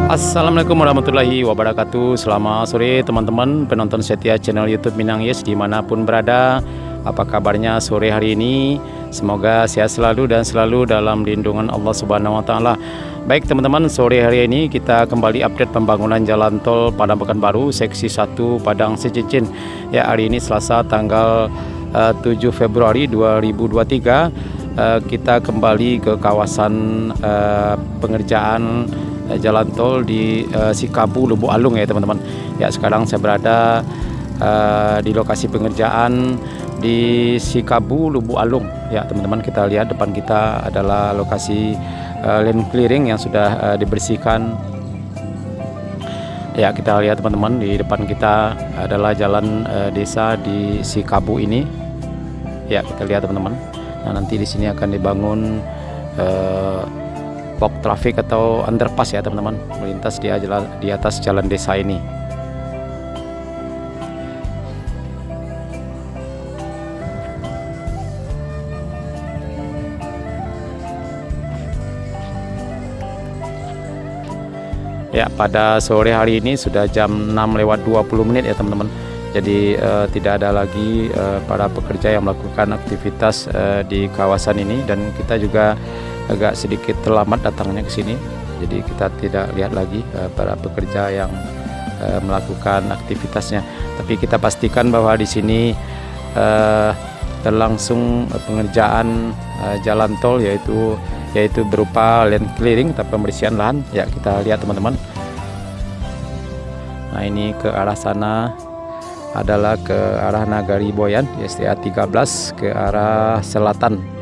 Assalamualaikum warahmatullahi wabarakatuh. Selamat sore teman-teman penonton setia channel YouTube Minang Yes dimanapun berada. Apa kabarnya sore hari ini? Semoga sehat selalu dan selalu dalam lindungan Allah Subhanahu wa Ta'ala. Baik teman-teman, sore hari ini kita kembali update pembangunan jalan tol Padang Pekanbaru seksi 1 Padang Sicincin. Ya, hari ini Selasa tanggal 7 Februari 2023. Kita kembali ke kawasan pengerjaan jalan tol di Sikabu Lubuk Alung ya teman-teman. Ya, sekarang saya berada di lokasi pengerjaan di Sikabu Lubuk Alung ya teman-teman. Kita lihat depan kita adalah lokasi land clearing yang sudah dibersihkan. Ya, kita lihat teman-teman, di depan kita adalah jalan desa di Sikabu ini. Ya, kita lihat teman-teman. Nah, nanti di sini akan dibangun box traffic atau underpass ya teman-teman, melintas di atas jalan desa ini. Ya, pada sore hari ini sudah jam 6:20 ya teman-teman. Jadi tidak ada lagi para pekerja yang melakukan aktivitas di kawasan ini, dan kita juga agak sedikit terlambat datangnya ke sini. Jadi kita tidak lihat lagi para pekerja yang melakukan aktivitasnya. Tapi kita pastikan bahwa di sini terlangsung pengerjaan jalan tol yaitu berupa land clearing atau pembersihan lahan. Ya, kita lihat teman-teman. Nah, ini ke arah sana adalah ke arah Nagari Boyan, STA 13 ke arah selatan.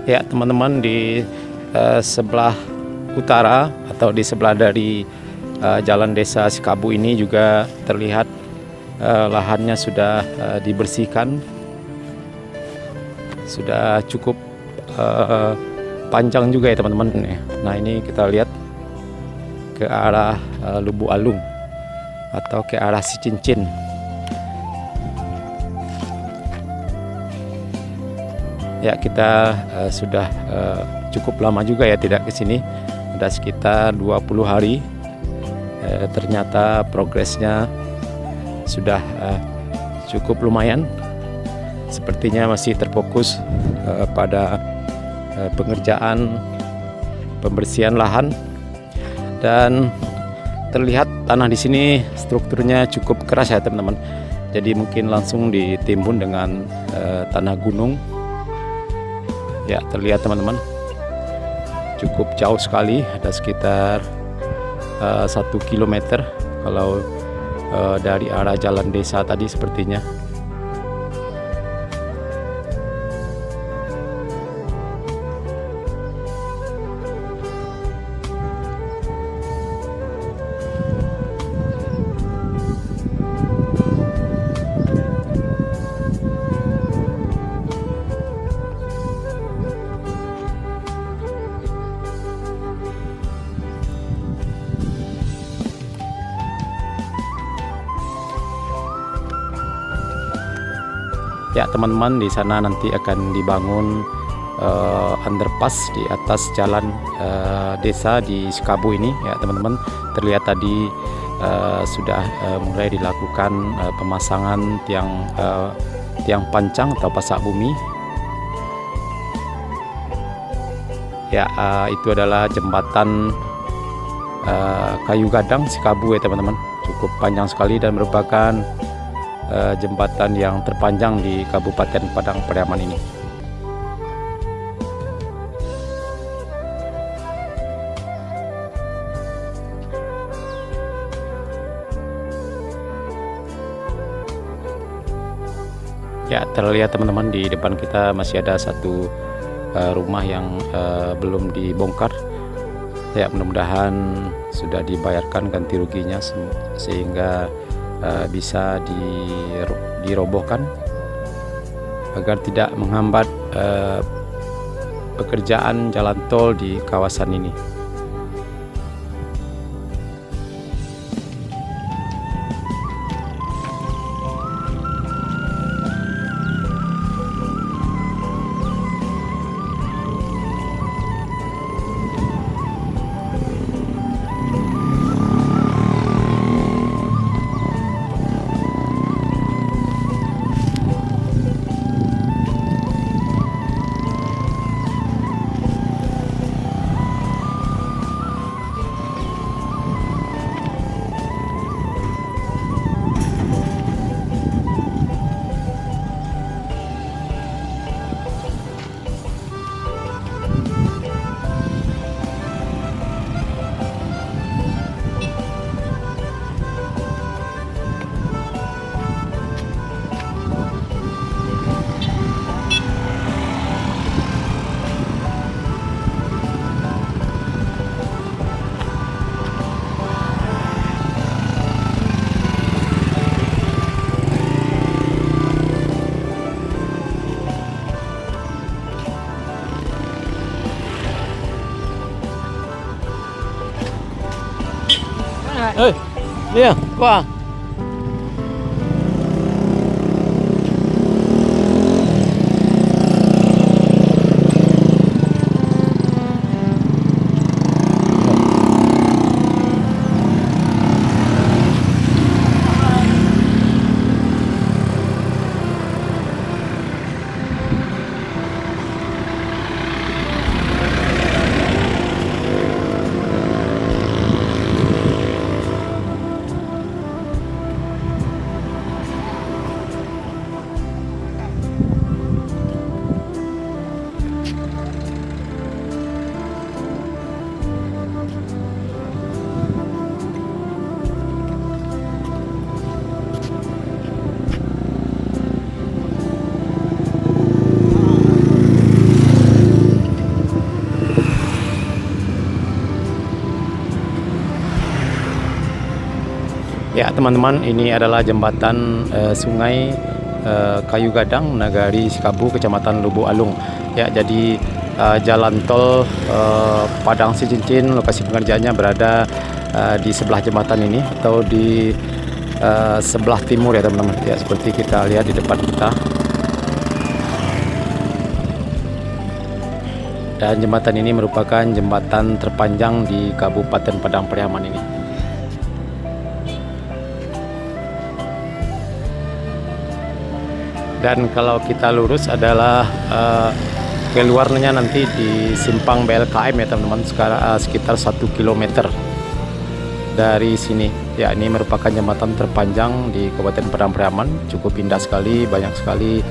Ya teman-teman, di sebelah utara atau di sebelah dari jalan desa Sikabu ini juga terlihat lahannya sudah dibersihkan, sudah cukup panjang juga ya teman-teman. Nah, ini kita lihat ke arah Lubuk Alung atau ke arah Sicincin. Ya, kita sudah cukup lama juga ya tidak ke sini. Ada sekitar 20 hari. Ternyata progresnya sudah cukup lumayan. Sepertinya masih terfokus pada pengerjaan pembersihan lahan, dan terlihat tanah di sini strukturnya cukup keras ya teman-teman. Jadi mungkin langsung ditimbun dengan tanah gunung. Ya, terlihat teman-teman, cukup jauh sekali, ada sekitar 1 kilometer kalau dari arah jalan desa tadi sepertinya. Ya teman-teman, di sana nanti akan dibangun underpass di atas jalan desa di Sikabu ini ya teman-teman. Terlihat tadi sudah mulai dilakukan pemasangan tiang pancang atau pasak bumi. Ya, itu adalah jembatan kayu gadang Sikabu ya teman-teman. Cukup panjang sekali dan merupakan jembatan yang terpanjang di Kabupaten Padang Pariaman ini. Ya, terlihat teman-teman, di depan kita masih ada satu rumah yang belum dibongkar. Ya, mudah-mudahan sudah dibayarkan ganti ruginya sehingga bisa dirobohkan agar tidak menghambat pekerjaan jalan tol di kawasan ini. Iya, wah. Ya teman-teman, ini adalah jembatan sungai Kayu Gadang, Nagari Sikabu, Kecamatan Lubuk Alung. Ya, jadi jalan tol Padang Sicincin, lokasi pengerjaannya berada di sebelah jembatan ini atau di sebelah timur ya teman-teman. Ya, seperti kita lihat di depan kita. Dan jembatan ini merupakan jembatan terpanjang di Kabupaten Padang Pariaman ini. Dan kalau kita lurus adalah keluarnya nanti di simpang BLKM ya teman-teman, sekitar 1 km dari sini. Ya, ini merupakan jembatan terpanjang di Kabupaten Padang Pariaman. Cukup indah sekali, banyak sekali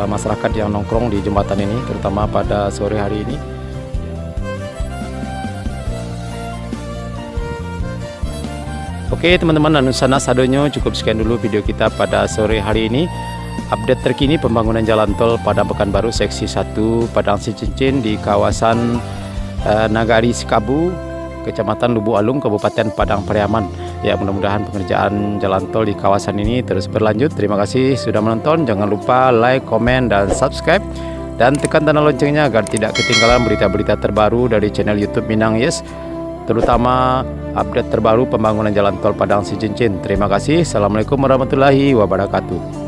masyarakat yang nongkrong di jembatan ini, terutama pada sore hari ini. Oke teman-teman, anusana sadonyo, cukup sekian dulu video kita pada sore hari ini. Update terkini pembangunan jalan tol Padang Pekanbaru seksi 1 Padang Sicincin di kawasan Nagari Sikabu, Kecamatan Lubuk Alung, Kabupaten Padang Pariaman. Ya, mudah-mudahan pengerjaan jalan tol di kawasan ini terus berlanjut. Terima kasih sudah menonton. Jangan lupa like, komen, dan subscribe. Dan tekan tanda loncengnya agar tidak ketinggalan berita-berita terbaru dari channel YouTube Minang Yes, terutama update terbaru pembangunan jalan tol Padang Sicincin. Terima kasih. Assalamualaikum warahmatullahi wabarakatuh.